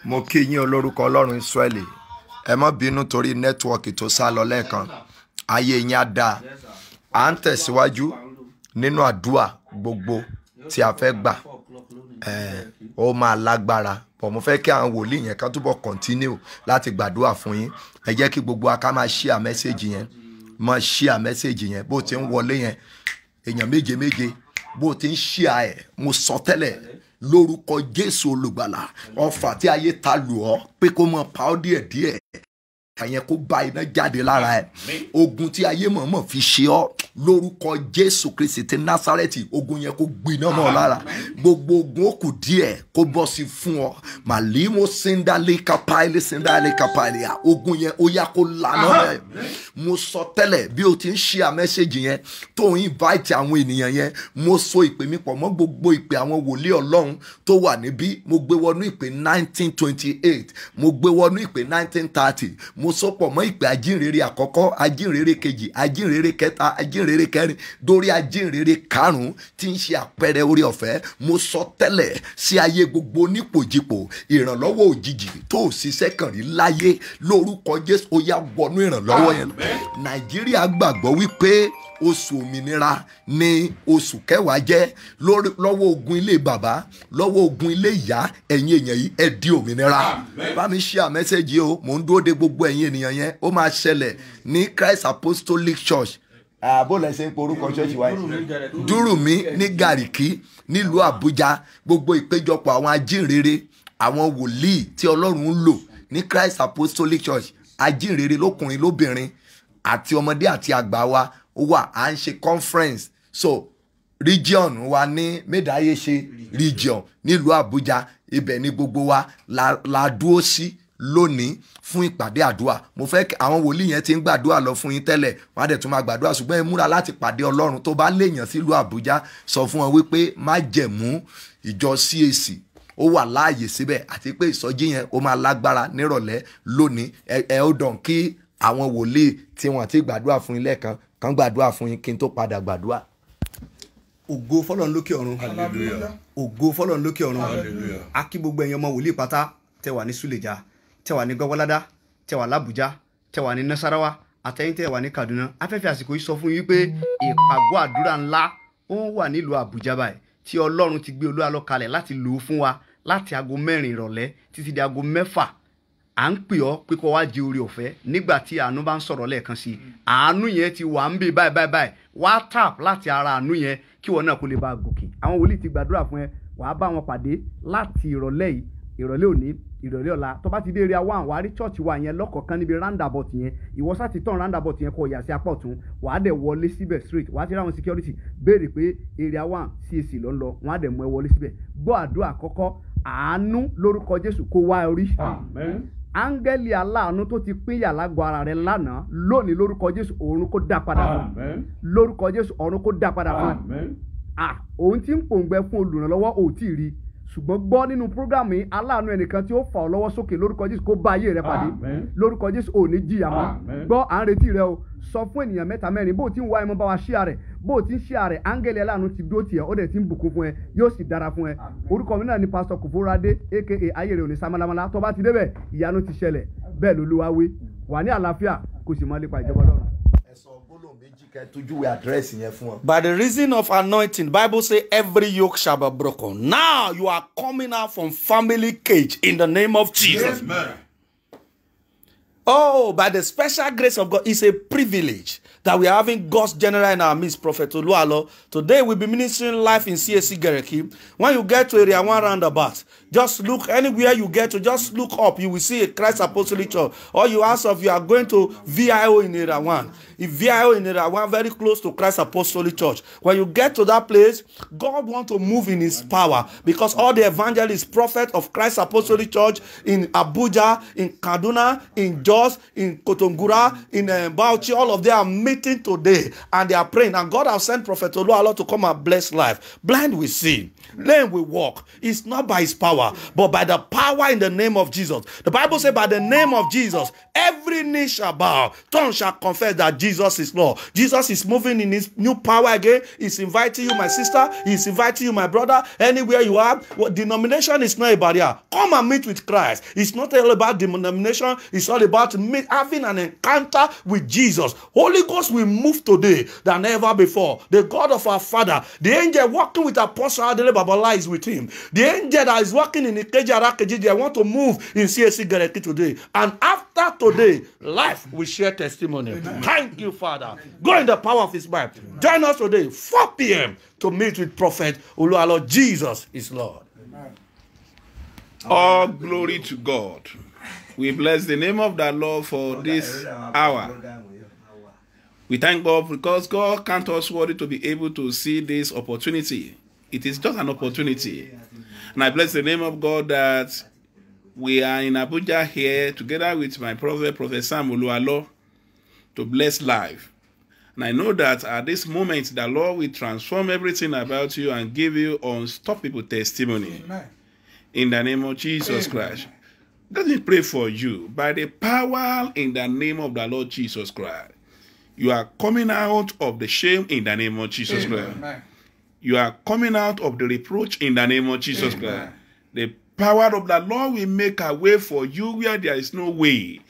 Mo kí yín olórúkọ Ọlọ́run Ísírẹ́lì. Ẹ má bínú torí nẹ́tíwọ́ọ̀kì tó sá lọ lẹ́ẹ̀kan. Ayé yín á dáa. À ń tẹ̀síwájú nínú àdúrà gbogbo tí a fẹ́ gbà. Ó máa lágbára. Bọ̀ mo fẹ́ kí àwọn wòlíì yẹn ká túbọ̀ continue láti gbàdúrà fún yín. Ẹ jẹ́ kí gbogbo wa ká máa share message yẹn. Máa share message yẹn bó ti ń wọlé yẹn. Èèyàn méje méje bó ti ń share ẹ̀. Mo sọ tẹ́lẹ̀ lórúkọ Jésù olùgbàlà, ọfà tí ayé ta lù ọ́ pé kó mọ pa ọ́ díẹ̀díẹ̀ àyẹn kó bá iná jáde lára ẹ̀. Ogun tí ayé mọ̀ọ́mọ̀ fi ṣe ọ́ lórúkọ Jésù Kristi ti Násárẹ́tì, ogun yẹn kó gbiná mọ́ ọ lára. Gbogbo ogun ó kù díẹ̀ kó bọ́ sí fún ọ. Màlímọ̀ síndálé kápáìlì à, ogun yẹn ó yá kó lànà ẹ̀. Mo sọ tẹ́lẹ̀ bí o ti ń share message yẹn tó ń invite àwọn ènìyàn yẹn, mo so ìpè mi pọ̀ mọ́ gbogbo ìpè àwọn wòlíì Ọlọ́run tó wà níbí. Mo gbé wọnú ìpè 1928, mo gbé wọnú ìpè 1930, mo so pọ̀ mọ́ ìpè ajínrere àkọ́kọ́, ajínrere kejì, ajínrere kẹta, ajínrere kẹrin, dórí ajínrere karùn-ún tí ń ṣe àpẹẹrẹ orí ọ̀fẹ́. Mo sọ tẹ́lẹ̀ sí ayé gbogbo onípòjìpò, ìrànlọ́wọ́ òjijì tó ṣiṣẹ́ kàn rí láyé lórúkọ Jésù ó yá wọnú ìrànlọ́wọ́ yẹn. Nàìjíríà gbàgbọ́ wípé oṣù òmìnira ni oṣù kẹwàá jẹ́ lọ́wọ́ ogun ilé bàbá, lọ́wọ́ ogun ilé ìyá. Ẹ̀yin èèyàn yìí ẹ di òmìnira. Bá mi share message o, mò ń dúró de gbogbo ẹ̀yin ènìyàn yẹn. Ó máa ṣẹlẹ̀ ní Christ Apostolic Church. Bó lẹ ṣe ń pe orúkọ ṣọ́ọ̀ṣì wa yìí? Dúrùmí ní Gàríkì nílùú Àbújá. Gbogbo ìpéjọpọ̀ àwọn ajínrere, àwọn wòlíì tí Ọlọ́run ń lò ní Christ Apostolic Church, ajínrere lókùnrin lóbìnrin àti ọmọdé àti àgbà wa ó wà. À ń ṣe conference. So region wa ní Médáyéṣe region nílùú Àbújá, ibẹ̀ ni gbogbo wa la dúró sí lónìí fún ìpàdé àdúrà. Mo fẹ́ kí àwọn wòlíì yẹn ti ń gbàdúrà lọ fún yín tẹ́lẹ̀, wọ́n á dẹ̀ tún máa gbàdúrà, ṣùgbọ́n ẹ múra láti pàdé Ọlọ́run. Tó bá léèyàn sílùú Àbújá, sọ fún wọn wípé májẹ̀mú ìjọ CAC ó wà láàyè síbẹ̀ àti pé ìsọjí yẹn ó máa lágbára nírọ̀lẹ́ lónìí. Ẹ ó dàn kí àwọn wòlíì tí wọ́n ti gbàdúrà fún yín lẹ́ẹ̀kan kan gbàdúrà fún yín kí n tó padà gbàdúrà. Ògo fọ́lọ́run lókè ọ̀run. Hallelujah. Ògo fọ́lọ́run lókè ọ̀run. Hallelujah. A kí gbogbo ẹ̀yin ọmọ wòlíì pátá tẹ́ wà ní Suleja, tẹ́ wà ní Gbọ́wọ́ládá, tẹ́ wà l'Àbújá, tẹ́ wà ní Nasarawa, àtẹ̀yin tẹ́ wà ní Kaduna. Afẹ́fẹ́ àsìkò yìí sọ fún yín pé ìpàgọ́ àdúrà ńlá ó wà nílùú Àbújá báyìí tí Ọlọ́run ti gbé Olúwa lọ kalẹ̀ láti lò ó fún wa láti aago 4 ìrọ̀lẹ́ títí di aago 6. À ń pè ọ́ pé kó wá jẹ oore ọ̀fẹ́ nígbà tí àánú bá ń sọ̀rọ̀ lẹ́ẹ̀kan sí i. Àánú yẹn ti wà ń bè báyìí. Wá tap láti ara àánú yẹn kí wọn náà kó lè bá gòkè. Àwọn wòlíì ti gbàdúrà fún ẹ, wàá bá wọn pàdé láti ìrọ̀lẹ́ yìí, ìrọ̀lẹ́ òní, ìrọ̀lẹ́ ọ̀la. Tó bá ti dé area 1, wàá rí church wa yẹn lọ́kọ̀ọ̀kan níbi roundabout yẹn. Ìwọ sá ti tán roundabout yẹn kó yà sí apá ọ̀tún, wàá dẹ̀ wọlé síbẹ̀ straight. Wàá ti rí àwọn security béèrè pé area 1 CAC ló ń lọ, wọ́n á dẹ̀ mú ẹ wọlé síbẹ̀. Gbọ́ àdúrà àkọ́kọ́, àánú lórúkọ Jésù kó wá orí. Amen. Áńgẹ́lì aláàánú tó ti pín yà lágọ̀ọ́ ara rẹ lánàá lónìí lórúkọ Jésù ọ̀run kó dá padà fún. Lórúkọ Jésù ọ̀run kó dá padà fún. Òun tí ń pòǹgbẹ fún olùrànlọ́wọ́ ò tí ì rí, ṣùgbọ́n gbọ́ nínú prógrámù yìí aláàánú ẹnìkan tí ó fà ọ́ lọ́wọ́ sókè lórúkọ Jésù kó bá ayé rẹ pàdé. Lórúkọ Jésù ò ní jìyà mọ́. Gbọ́ à ń retí rẹ o. Sọ fún ènìyàn 3 mẹ́rin bó ti ń wá ẹmọ bá wa share rẹ̀, bó ti ń share rẹ̀, áńgẹ́lì aláàánú ti dúró tiẹ̀, ó dẹ̀ ti ń bùkún fún ẹ, yóò sì dára fún ẹ. Orúkọ mi náà ni Pastor Kòfórádé aka ayé rẹ̀ ò ní sámálámálá. Tó bá ti débẹ̀ ìyanu ti ṣẹlẹ̀, bẹ́ẹ̀ l'Olúwa wí. Wà ní àlàáfíà kò sì máa lépa ìjọba Ọlọ́run. By the reason of anointing, Bible says every yoke shall be broken. Now you are coming out from family cage in the name of Jesus. Amen. Oh, by the special grace of God, it's a privilege that we are having God's general in our midst, Prophet Oluwalo. Today we'll be ministering live in CAC Gariki. When you get to area 1 roundabout, just look anywhere you get to, just look up. You will see a Christ Apostolic Church. Or you ask if you are going to VIO in area 1. If VIO in area 1, very close to Christ Apostolic Church. When you get to that place, God wants to move in his power because all the evangelists, prophets of Christ Apostolic Church in Abuja, in Kaduna, in Jos, in Kotongura, in Bauchi, all of them are meeting today and they are praying. And God has sent Prophet Oluwalo to come and bless life. Blind will see, lame will walk. It's not by his power, but by the power in the name of Jesus. The Bible says by the name of Jesus, every knee shall bow, tongue shall confess that Jesus is Lord. Jesus is moving in his new power again. He's inviting you, my sister. He's inviting you, my brother. Anywhere you are, denomination is not a barrier. Come and meet with Christ. It's not all about denomination. It's all about having an encounter with Jesus. Holy Ghost will move today than ever before. The God of our Father, the angel walking with Apostle Adele Babala is with him. The angel that is walking in Ikeja Arakeji, I want to move in CSC Gareki today. And after today, life will share testimony. Amen. Thank you, Father. Go in the power of his mind. Join us today, 4 p.m. to meet with Prophet Oluwalo. Jesus is Lord. Amen. All glory to God. We bless the name of the Lord for this hour. We thank God because God counts us worthy to be able to see this opportunity. It is just an opportunity. And I bless the name of God that we are in Abuja here together with my prophet, Prophet Sam Oluwalo, to bless life. And I know that at this moment, the Lord will transform everything about you and give you unstoppable testimony. Amen. In the name of Jesus Christ. Let me pray for you. By the power in the name of the Lord Jesus Christ, you are coming out of the shame in the name of Jesus Christ. You are coming out of the reproach in the name of Jesus Christ. The power of the Lord will make a way for you where there is no way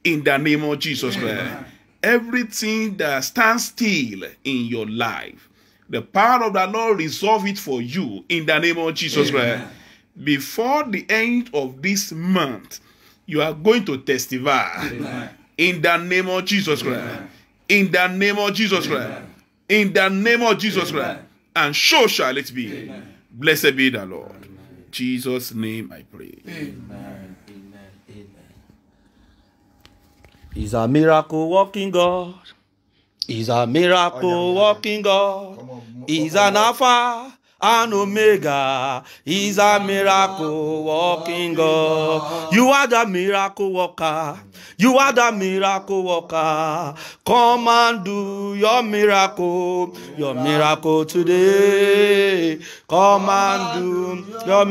in the name of Jesus Christ. Everything that stands still in your life, the power of the Lord resolve it for you in the name of Jesus Christ. Before the end of this month, you are going to testify in the name of Jesus Christ. In the name of Jesus Christ. In the name of Jesus Christ. And so shall it be. Amen. Blessed be the Lord. Amen. Jesus' name I pray. Amen. Amen. Amen. He's a miracle working God. He's a miracle working God. He's an Alpha and Omega. He's a miracle working God. You are the miracle worker. You are the miracle worker. Come and do your miracle today. Come and do your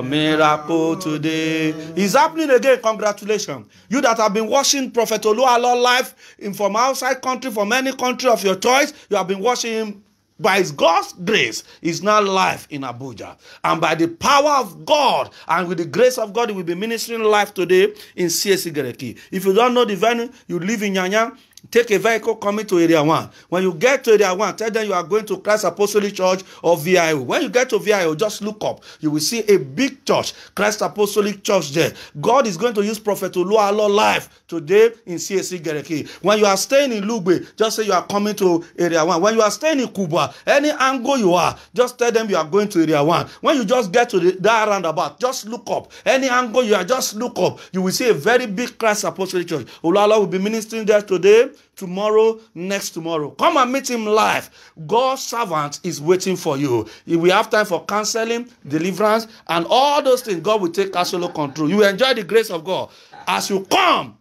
miracle today. It's happening again. Congratulations. You that have been watching Prophet Oluwalo live from outside country, from any country of your choice, you have been watching him. By his God's grace, is now live in Abuja. And by the power of God and with the grace of God, he will be ministering live today in CSC Gareki. If you don't know the venue, you live in Nyanya, take a vehicle coming to Area 1. When you get to Area 1, tell them you are going to Christ Apostolic Church or VIO. When you get to VIO, just look up. You will see a big church, Christ Apostolic Church there. God is going to use Prophet Oluwalo live today in CSC Gareki. When you are staying in Lugbe, just say you are coming to Area 1. When you are staying in Kubwa, any angle you are, just tell them you are going to Area 1. When you just get to that roundabout, just look up. Any angle you are, just look up. You will see a very big Christ Apostolic Church. Oluwalo will be ministering there today, tomorrow, next tomorrow. Come and meet him live. God's servant is waiting for you. If we have time for counseling, deliverance, and all those things, God will take absolute control. You will enjoy the grace of God as you come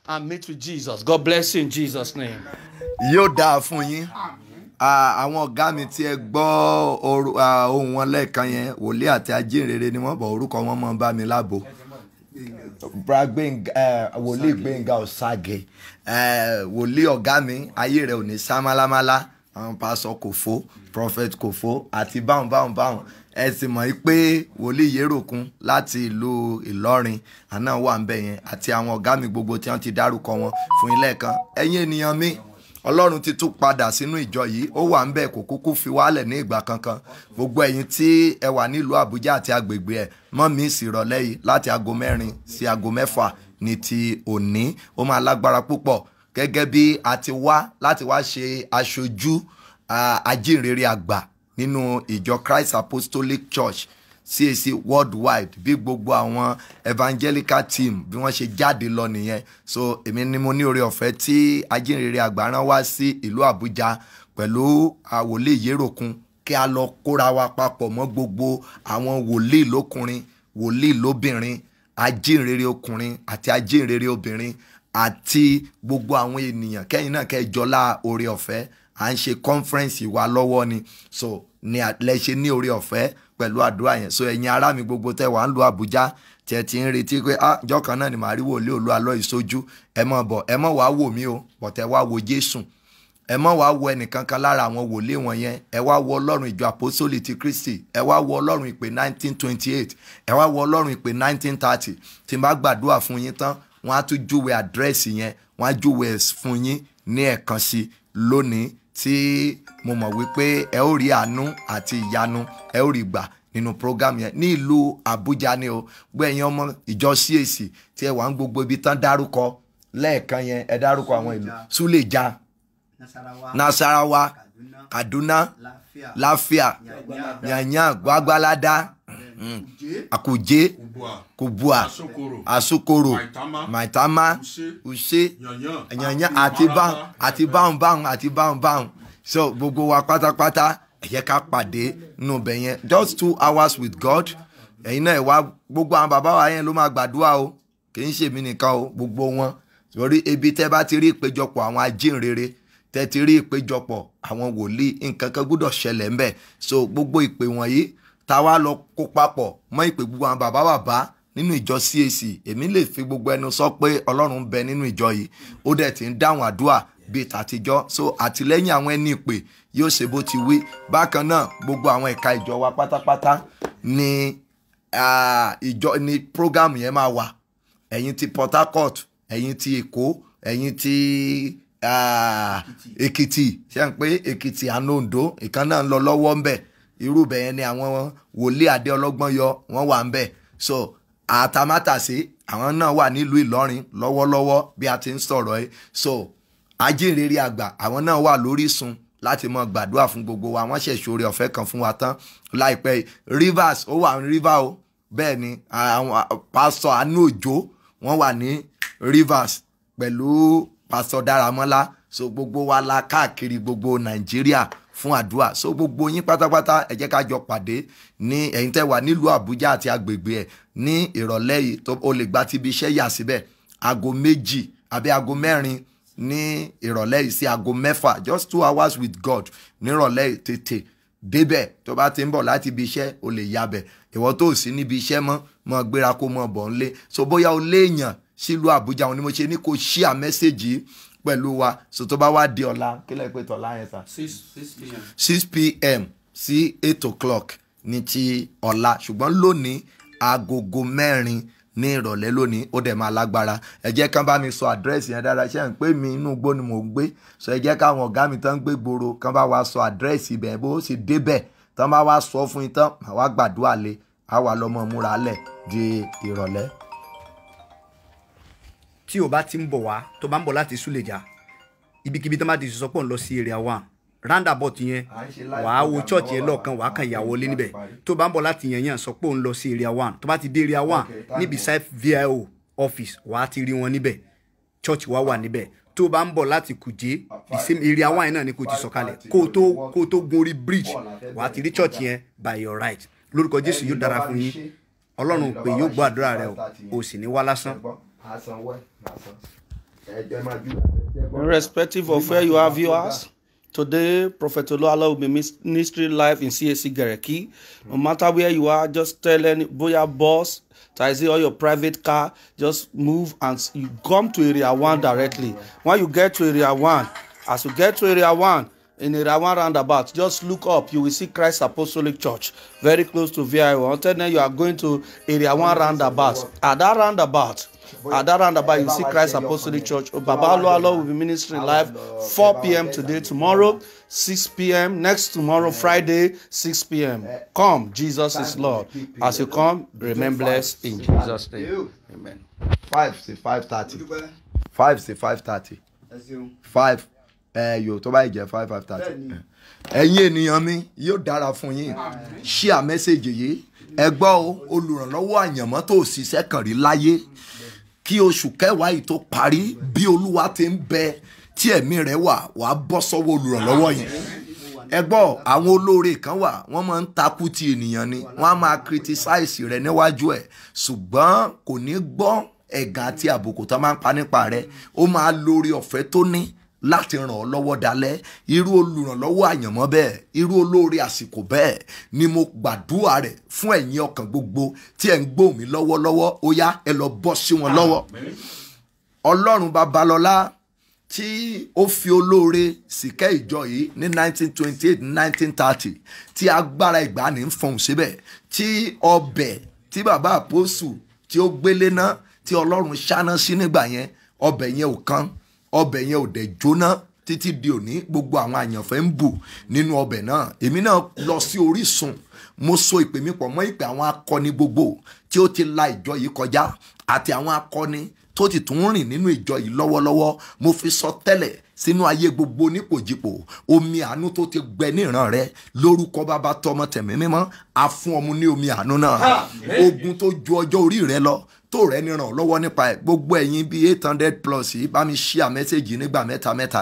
and meet with Jesus. God bless you in Jesus' name. Yóò dáa fún yín. Àwọn ọ̀gá mi tí ẹ gbọ́ ohùn wọn lẹ́ẹ̀kan yẹn, wòlíì àti ajínrere ni wọ́n bọ̀, orúkọ wọn mọ́ bá mi lábo. Wòlíì Gbénga Ọ̀ságẹ̀, wòlíì ọ̀gá mi, ayé rẹ̀ ò ní sá málámálá, àwọn pásọ Kòfó, prophet Kòfó àti báhùn. Ẹ sì mọ̀ pé wòlíì Yéròkún láti ìlú Ìlọrin àná wà ń bẹ̀ yẹn àti àwọn ọ̀gá mi gbogbo tí wọ́n ti dárúkọ wọn fún ilé kan. Ẹ̀yin ènìyàn mi, Ọlọ́run ti tún padà sínú ìjọ yìí, ó wà ń bẹ̀ kò kúkú fi wálẹ̀ ní ìgbà kankan. Gbogbo ẹ̀yin tí ẹ wà nílùú Àbújá àti agbègbè ẹ̀, mọ́ mi ìsìrọ̀lẹ́ yìí láti aago 4 sí aago 6 ní ti òní. Ó máa lágbára púpọ̀ gẹ́gẹ́ bí a ti wá láti wá ṣe aṣojú ajínrere àgbà nínú ìjọ Christ Apostolic Church CAC worldwide, bí gbogbo àwọn evangelical team bí wọ́n ṣe jáde lọ nìyẹn. So èmi ni mo ní oore ọ̀fẹ́ tí ajínrere àgbà rán wá sí ìlú Àbújá pẹ̀lú wòlíì Yéròkún kí a lọ kóra wa papọ̀ mọ́ gbogbo àwọn wòlíì lókùnrin, wòlíì lóbìnrin, ajínrere ọkùnrin àti ajínrere obìnrin àti gbogbo àwọn ènìyàn kẹ́yìn náà kẹjọlá oore ọ̀fẹ́. À ń ṣe conference wa lọ́wọ́ ni, so ní lẹ ṣe ní oore ọ̀fẹ́ pẹ̀lú àdúrà yẹn. So ẹ̀yin ará mi gbogbo tẹ́ wà ń lu Àbújá tí ẹ ti ń retí pé ìjọ kan náà ni màá rí wòlíì Olúalọ́ ìṣojú, ẹ mọ̀ bọ̀, ẹ mọ̀ wá wò mí o, bọ̀tẹ́ wá wo Jésù. Ẹ mọ̀ wá wo ẹnìkankan lára àwọn wòlíì wọn yẹn, ẹ wá wo Ọlọ́run ìjọ àpọ́sólì ti Kristi, ẹ wá wo Ọlọ́run ìpè 1928, ẹ wá wo Ọlọ́run ìpè 1930. Tí n bá gbàdúrà fún yín tán, wọ́n á tún júwe àdírẹ́sì yẹn, wọ́n á júwe fún yín ní ẹ̀kan sí lónìí tí mo mọ̀ wípé ẹ ó rí àánú àti ìyanu ẹ ó rí gbà nínú program yẹn ní ìlú Àbújá ni o. Gbẹ̀yìn ọmọ ìjọ CAC tí ẹ wà ń gbogbo ibi tán dárúkọ lẹ́ẹ̀kan yẹn, ẹ dárúkọ àwọn ìlú Súlèjà, Nasarawa, Kaduna, Láfíà, Yànyàn, Gbàgbàládá, Àkùjé, Kubua, Asokoro, Maitama, Use, Yànyàn àti báhùn. So gbogbo wa pátápátá ẹ jẹ́ ká pàdé nínú ibẹ̀ yẹn, just 2 hours with God. Ẹ̀yin náà ẹ wá, gbogbo àwọn bàbá wa yẹn ló máa gbàdúrà o, kì í ṣe mí nìkan o, gbogbo wọn. Torí ebi tẹ́ bá ti rí ìpéjọpọ̀ àwọn ajínrere, tẹ́ ti rí ìpéjọpọ̀ àwọn wòlíì, nǹkan kan gbọ́dọ̀ ṣẹlẹ̀ ńbẹ̀. So gbogbo ìpè wọ̀nyí tá wá lọ kó papọ̀ mọ́ ìpè gbogbo àwọn bàbá nínú ìjọ CAC, èmi lè fi gbogbo ẹnu sọ pé Ọlọ́run ń bẹ nínú ìjọ yìí, ó dẹ̀ ti ń dáhùn àdúrà bíi tàtijọ́. So àtìlẹ́yìn àwọn ẹni ìpè yóò ṣe bó ti wí. Bákan náà gbogbo àwọn ẹ̀ka ìjọ wa pátápátá ni ìjọ ni program yẹn máa wà. Ẹ̀yin ti Port Harcourt, ẹ̀yin ti Èkó, ẹ̀yin ti Èkìtì, ṣé ń pé Èkìtì àná Oǹdó ìkan náà ń lọ lọ́wọ́ ńbẹ̀. Irú bẹ̀ yẹn ni àwọn wòlíì adé ọlọ́gbọ́n yọ wọ́n wà ńbẹ̀. So àtàmátàsé àwọn náà wà nílùú Ìlọrin lọ́wọ́lọ́wọ́ bí a ti ń sọ̀rọ̀ ẹ̀. So ajínrere àgbà àwọn náà wà lórísun láti mọ gbàdúrà fún gbogbo wa. Wọ́n ṣẹ̀ṣọ́ oore ọ̀fẹ́ kan fún wa tán láìpẹ́. Rivers ó wà ní River o, bẹ́ẹ̀ ni àwọn pásítọ̀ Àánú Òjó wọ́n wà ní Rivers pẹ̀lú pásítọ̀ Dáramọ́lá. So gbogbo wa la káàkiri gbogbo Nàìjíríà fún àdúrà. So gbogbo yín pátápátá ẹ jẹ́ ká jọ pàdé ní ẹ̀yin tẹ́ wà nílùú Àbújá àti agbègbè ẹ̀ ní ìrọ̀lẹ́ yìí. Tó o lè gba tíbi iṣẹ́ yà síbẹ̀ aago 2 àbí aago 4 ní ìrọ̀lẹ́ yìí sí aago 6, just 2 hours with God nírọ̀lẹ́ yìí. Tètè débẹ̀ tó bá ti ń bọ̀ láti ibi iṣẹ́ o lè yabẹ̀. Ìwọ tó sì níbi iṣẹ́ mọ́ gbéra kó mọ́ bọ̀ ńlé. So bóyá o léèyàn sílùú Àbújá, òun ni mo ṣe ní kó share message pẹ̀lú wa. So tó bá wá di ọ̀la kílẹ̀ pé tọ̀la yẹn sà 6 p.m. sí 8 o'clock ní ti ọ̀la. Ṣùgbọ́n lónìí agogo 4 ní ìrọ̀lẹ́ lónìí ó dẹ̀ máa lágbára. Ẹ jẹ́ kán bá mi sọ àdírẹ́sì yẹn dáadáa, ṣé ń pè mí inú igbó ni mò ń gbé. So ẹ jẹ́ káwọn ọ̀gá mi tán gbé gbòòrò kán bá wa sọ àdírẹ́sì ibẹ̀ bó sì débẹ̀ tán bá wa sọ fún yín tán màá wá gbàdúrà lé á wà lọ́mọ múra lẹ̀ di ìrọ̀lẹ́. tí o bá ti ń bọ̀ wá tó bá ń bọ̀ láti Súlèjà, ibikíbi tó má ti sọ pé òun lọ sí area 1 roundabout yẹn, wàá wo church yẹn lọ́ọ̀kan, wàá kàn ìyàwó lé níbẹ̀. tó bá ń bọ̀ láti Yànyàn sọ pé òun lọ sí area 1, tó bá ti dé area 1 níbi side VIO office wàá ti rí wọn níbẹ̀, church wa wà níbẹ̀. tó bá ń bọ̀ láti Kùjé, the same area 1 yẹn náà ni kò ti sọ̀kalẹ̀, kó o tó gun orí bridge wàá ti rí church yẹn by your right. Lórúkọ Jésù yóò dára fún yín. Ọlọ́run pé yóò gbọ́ àdúrà rẹ o sì ní wá lásán. Irrespective of where you are, viewers, today Prophet Oluwalo will be ministering live in CAC Gareki. No matter where you are, just tell any boya boss, taxi or your private car, just move and you come to area 1 directly. When you get to area 1, as you get to area 1, in area 1 roundabout, just look up, you will see Christ Apostolic Church, very close to VIO. Until then, you are going to area 1 roundabout. At that roundabout, you see Christ Apostolic Church. Baba Oluwalo will be ministering live 4 p.m. today, tomorrow 6 p.m. next tomorrow Friday 6 p.m. Come, Jesus is Lord. As you come, remain blessed in Jesus' name. Amen. 5 sí 5:30. 5 sí 5:30. 5 yóò tó bá jẹ́ 5:30. Ẹ̀yin ènìyàn mi yóò dára fún yín. Share message yìí. Ẹ gbọ́ o, olùrànlọ́wọ́ àyànmọ́ tó ṣiṣẹ́ kàn rí láyé. Kí oṣù kẹwàá yìí tó parí, bí Olúwa ti ń bẹ tí ẹ̀mí rẹ̀ wà bọ́ sọ́wọ́ olùrànlọ́wọ́ yẹn. Ẹ gbọ́, àwọn olóore kan wà, wọ́n máa ń takú ti ènìyàn ni, wọ́n á máa criticize rẹ̀ níwájú ẹ̀, ṣùgbọ́n kò ní gbọ́ ẹ̀gàn àti àbùkù tó máa ń pa nípa rẹ̀. Ó máa lórí ọ̀fẹ́ tó ní láti ràn ọ́ lọ́wọ́ dalẹ̀. Irú olùrànlọ́wọ́ àyànmọ́ bẹ́ẹ̀, irú olóore àsìkò bẹ́ẹ̀ ni mo gbàdúrà rẹ̀ fún ẹ̀yin ọkàn gbogbo tí ẹ̀ ń gbọ́ mi lọ́wọ́lọ́wọ́. Ó yá ẹ lọ bọ́ sí wọn lọ́wọ́. Ọlọ́run Babalọ́lá tí ó fi olóore sìkẹ́ ìjọ yìí ní 1928 1930 tí agbára ìgbàanì ń fọhùn síbẹ̀, tí ọbẹ̀ tí bàbá àpòsù tí ó gbélé ná tí Ọlọ́run ṣáná sí nígbà yẹn, ọbẹ̀ yẹn ò kán, ọbẹ̀ yẹn ò dẹ̀ jóná títí di òní. Gbogbo àwọn àyànfẹ́ ń bù nínú ọbẹ̀ náà. Èmi náà lọ sí Orísun, mo so ìpè mi pọ̀ mọ́ ìpè àwọn akọni gbogbo tí ó ti la ìjọ yìí kọjá àti àwọn akọni tó ti tún rìn nínú ìjọ yìí lọ́wọ́lọ́wọ́. Mo fi sọ tẹ́lẹ̀ sínú ayé gbogbo nípòjìpò, omi àánú tó ti gbẹ ní ìran rẹ lórúkọ Bàbá tọmọ tẹ̀mí mímọ́, a fún ọmọ ní omi àánú náà. Ogun tó ju ọjọ́ orí rẹ lọ tó rẹ ní ràn lọ́wọ́ nípa ẹ̀, gbogbo ẹ̀yin bíi 800+ yìí bá mi share mẹ́sẹ̀gì nígbà mẹ́ta,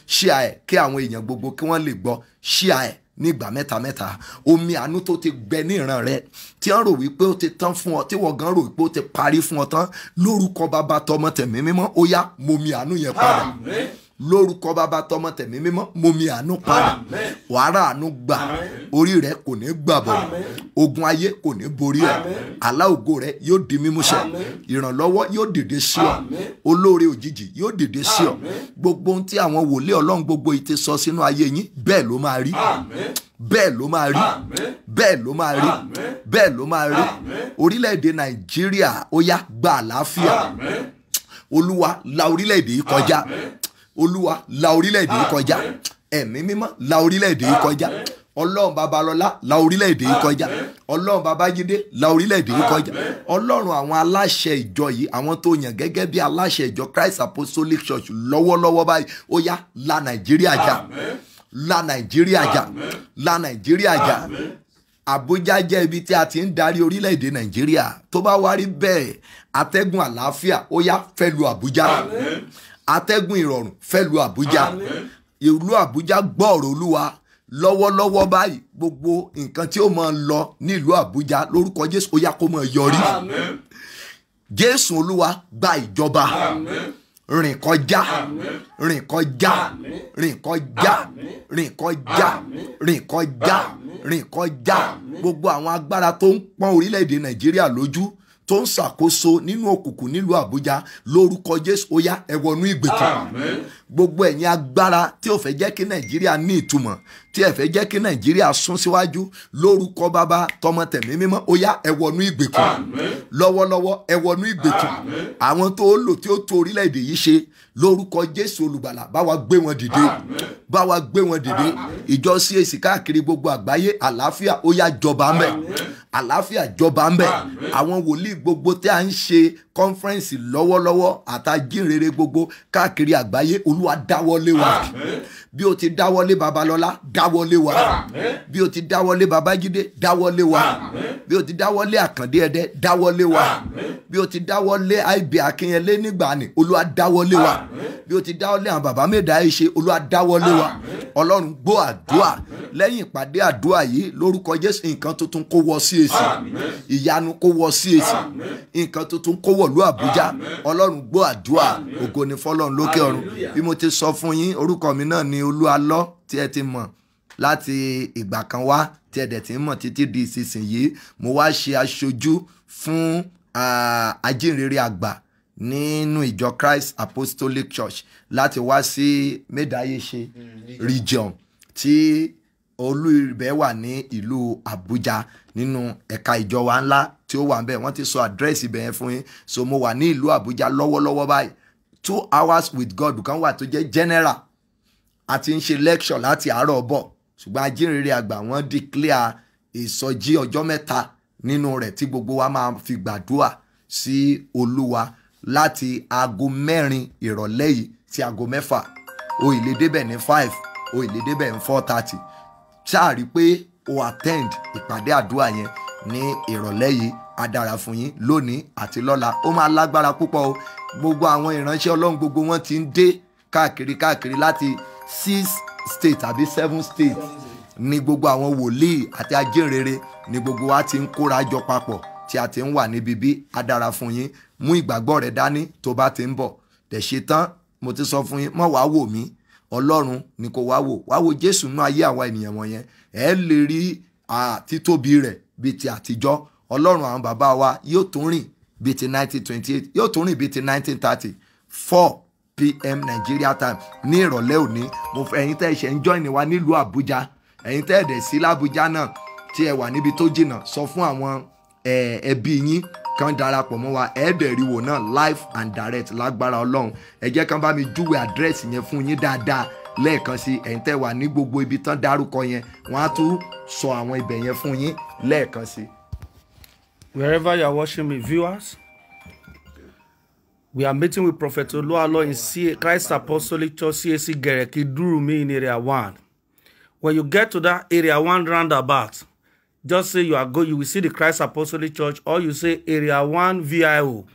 share ẹ̀ kí àwọn èèyàn gbogbo kí wọ́n lè gbọ́, share ẹ̀ nígbà mẹ́ta. Omi àánú tó ti gbẹ ní ìran rẹ tí wọ́n rò wípé ó ti tán fún ọ, tí wọ́n gan rò wípé ó ti parí fún ọ tán, lórúkọ Bàbá tọmọ tẹ̀mí mímọ́, ó yá momi àánú yẹn padà. Lórúkọ Bàbá tọmọ tẹ̀mí mímọ́, momi àánú padà. Wàrà àánú gbà, orí rẹ kò ní gbàbọ̀, ogun ayé kò ní borí ẹ, àlá ògo rẹ yóò di mímúṣẹ, ìrànlọ́wọ́ yóò dìde sí ọ, olóore òjijì yóò dìde sí ọ. Gbogbo ohun tí àwọn wòlíì Ọlọ́run gbogbo yìí ti sọ sínú ayé yín, bẹ́ẹ̀ ló máa rí, bẹ́ẹ̀ ló máa rí, bẹ́ẹ̀ ló máa rí, bẹ́ẹ̀ ló máa rí. Orílẹ̀-èdè Nàìjíríà ó yá gba àlàáfíà. Olúwa la orílẹ̀-èdè yìí kọjá. Olúwa la orílẹ̀-èdè yìí kọjá. Ẹ̀mí mímọ́ la orílẹ̀-èdè yìí kọjá. Ọlọ́run Babalọ́lá la orílẹ̀-èdè yìí kọjá. Ọlọ́run Babájídé la orílẹ̀-èdè yìí kọjá. Ọlọ́run àwọn aláṣẹ ìjọ yìí, àwọn tó yàn gẹ́gẹ́ bí aláṣẹ ìjọ Christ Apostolic Church lọ́wọ́lọ́wọ́ báyìí, ó yá la Nàìjíríà jà, la Nàìjíríà jà, la Nàìjíríà jà. Àbújá jẹ́ ibi tí a ti ń darí orílẹ̀-èdè Nàìjíríà. Tó bá wá rí bẹ́ẹ̀, atẹ́gùn àlàáfíà ó yá fẹ́ lu Àbújá. Atẹ́gùn ìrọ̀rùn fẹ́ lu Àbújá. Ìlú Àbújá gbọ́ ọ̀rọ̀ Olúwa lọ́wọ́lọ́wọ́ báyìí. Gbogbo nǹkan tí ó máa ń lọ nílùú Àbújá lórúkọ Jésù ó yá kó máa yọrí. Jésù Olúwa gba ìjọba. Rìn kọjá, rìn kọjá, rìn kọjá, rìn kọjá, rìn kọjá, rìn kọjá. Gbogbo àwọn agbára tó ń pọ́n orílẹ̀-èdè Nàìjíríà lójú, tó ń ṣàkóso nínú òkùnkùn nílùú Àbújá, lórúkọ Jésù ó yá ẹ wọnú ìgbèkùn. Gbogbo ẹ̀yin agbára tí ò fẹ́ jẹ́ kí Nàìjíríà ní ìtumọ̀, tí ẹ fẹ́ jẹ́ kí Nàìjíríà sún síwájú, lórúkọ Bàbá tọmọ tẹ̀mí mímọ́, ó yá ẹ wọnú ìgbèkùn. Lọ́wọ́lọ́wọ́ ẹ wọnú ìgbèkùn. Àwọn tó lò tí ó tó orílẹ̀-èdè yìí ṣe, lórúkọ Jésù olùgbàlà bá wa gbé wọn dìde, bá wa gbé wọn dìde. Ìjọ CAC káàkiri gbogbo àgbáyé, àlàáfíà ó yá jọba ńbẹ̀, àlàáfíà jọba ńbẹ̀. Àwọn wòlíì gbogbo tí a ń ṣe kọ́nfẹ́rẹ́nsì lọ́wọ́lọ́wọ́ àtàjínrere gbogbo káàkiri àgbáyé, Olúwa dáwọ́lé wa. Bí o ti dáwọ́lé Babalọ́lá, dáwọ́lé wa. Bí o ti dáwọ́lé Babájídé, dáwọ́lé wa. Bí o ti dáwọ́lé Àkàndé Ẹdẹ, dáwọ́lé wa. Bí o ti dáwọ́lé IB Akínyẹlé nígbàanì, Olúwa dáwọ́lé wa. Bí o ti dáwọ́lé àwọn bàbá mẹ́ta yìí ṣe, Olúwa dáwọ́lé wa. Ọlọ́run gbọ́ àdúrà. Lẹ́yìn ìpàdé àdúrà yìí, lórúkọ Jésù nǹkan tuntun kó wọ CAC. Ìyanu kó wọ CAC. Nǹkan tuntun kó wọ̀lú Àbújá. Ọlọ́run gbọ́ àdúrà. Ògo ni fọ́lọ́run lókè ọ̀run. Bí mo ti sọ fún yín, orúkọ mi náà ni Olúalọ́ tí ẹ ti mọ̀ láti ìgbà kan wá, tí ẹ dẹ̀ ti mọ̀ títí di ìsinsìnyí. Mo wá ṣe aṣojú fún ajínrere àgbà nínú ìjọ Christ Apostolic Church láti wá sí Médáyéṣe region tí olú ibẹ̀ wà ní ìlú Àbújá nínú ẹ̀ka ìjọ wa ńlá tí ó wà ń bẹ̀. Wọ́n ti sọ àdírẹ́sì ibẹ̀ yẹn fún yín. So mo wà ní ìlú Àbújá lọ́wọ́lọ́wọ́ báyìí. 2 hours with God kan wà tó jẹ́ general. A ti ń ṣe lecture láti àárọ̀ bọ̀, ṣùgbọ́n ajínrere àgbà wọ́n declare ìsọjí ọjọ́ mẹ́ta nínú rẹ̀ tí gbogbo wa máa fi gbàdúrà sí Olúwa láti aago 4 ìrọ̀lẹ́ yìí sí aago 6. O ìlé débẹ̀ ní 5, o ìlé débẹ̀ ní 4:30. Ṣáà rí pé o attend ìpàdé àdúrà yẹn ní ìrọ̀lẹ́ yìí. A dára fún yín lónìí àti lọ́la. Ó máa lágbára púpọ̀ o. Gbogbo àwọn ìránṣẹ́ Ọlọ́run gbogbo wọn ti ń dé káàkiri láti 6 states àbí 7 states. Ní gbogbo àwọn wòlíì àti ajínrere ní gbogbo wa ti ń kóra jọ papọ̀ tí a ti ń wà níbi bí. A dára fún yín. Mú ìgbàgbọ́ rẹ dání tó bá ti ń bọ̀. Tẹ̀ ṣe tán, mo ti sọ fún yín, mọ̀ wá wò mí Ọlọ́run ni kò wá wo Jésù nínú ayé àwọn ènìyàn wọ̀nyẹn ẹ lè rí títóbi rẹ̀ bíi ti àtijọ́. Ọlọ́run àwọn bàbá wa yóò tún rìn bíi ti 1928 yóò tún rìn bíi ti 1930 4 p.m. Nigeria time ní ìrọ̀lẹ́ òní. Mo fẹ́ ẹ̀yin tẹ́ ẹ ṣe ń join wa nílùú Àbújá, ẹ̀yin tẹ́ ẹ dẹ̀ sí l'Àbújá náà tí ẹ wà níbi tó jìnnà, sọ fún àwọn ẹbí yín kan darapọ̀ mọ́ wa ẹ̀ẹ́dẹ̀rí wò náà live and direct lágbára Ọlọ́run. Ẹ jẹ́ kán bá mi júwe àdírẹ́sì yẹn fún yín dáadáa lẹ́ẹ̀kan sí. ẹ̀yin tẹ́ wà ní gbogbo ibi tán dárúkọ yẹn wọ́n á tún sọ àwọn ibẹ̀ yẹn fún yín lẹ́ẹ̀kan sí. Wherever you are watching me, viewers, we are meeting with Prophet Oluwalo in Christ Apostolic Church, CAC Gereki, Durumi in Area 1. When you get to that Area 1 roundabout, just say you will see the Christ Apostolic Church, or you say Area 1 VIO.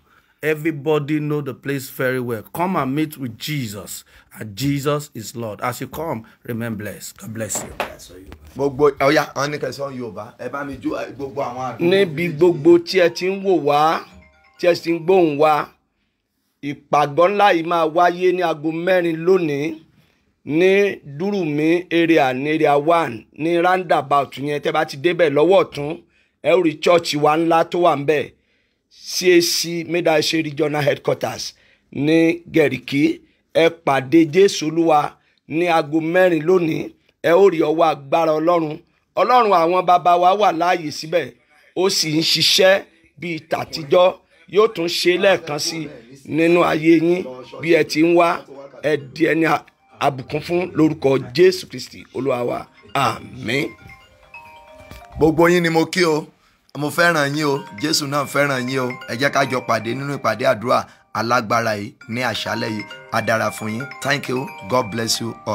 Everybody know the place very well. Come and meet with Jesus, and Jesus is Lord. As you come, remain blessed. God bless you. Gbogbo ọ̀yá àwọn ní kẹsàn-án Yorùbá ẹ bá mi jó gbogbo àwọn àdúgbò. Níbi gbogbo tí ẹ ti ń wò wá, tí ẹ ti ń gbóhùn wá, ìpàgọ́ ńlá yìí máa wáyé ní aago 4 lónìí ní Durumi area ní Area 1 ní roundabout yẹn. Tẹ́ bá ti débẹ̀ lọ́wọ́ ọ̀tún ẹ ó rí church wa ńlá tó wà ńbẹ̀, CAC Medashe Regional Headquarters ní Geriki. Ẹ pàdé Jésù Olúwa ní aago 4 lónìí. Ẹ ó rí ọwọ́ agbára Ọlọ́run. Ọlọ́run àwọn bàbá wa wà láàyè síbẹ̀, ó sì ń ṣiṣẹ́ bíi tàtijọ́. Yóò tún ṣe lẹ́ẹ̀kan sí nínú ayé yín bí ẹ ti ń wá. Ẹ di ẹni àbùkún fún lórúkọ Jésù Kristi Olúwa wa. Àmín. Gbogbo yín ni mo kí o, mo fẹ́ràn yín o, Jésù náà fẹ́ràn yín o. Ẹ jẹ́ ká jọ pàdé nínú ìpàdé àdúrà alágbára yìí ní àṣálẹ́ yìí. Á dára fún yín. Thank you. God bless you all.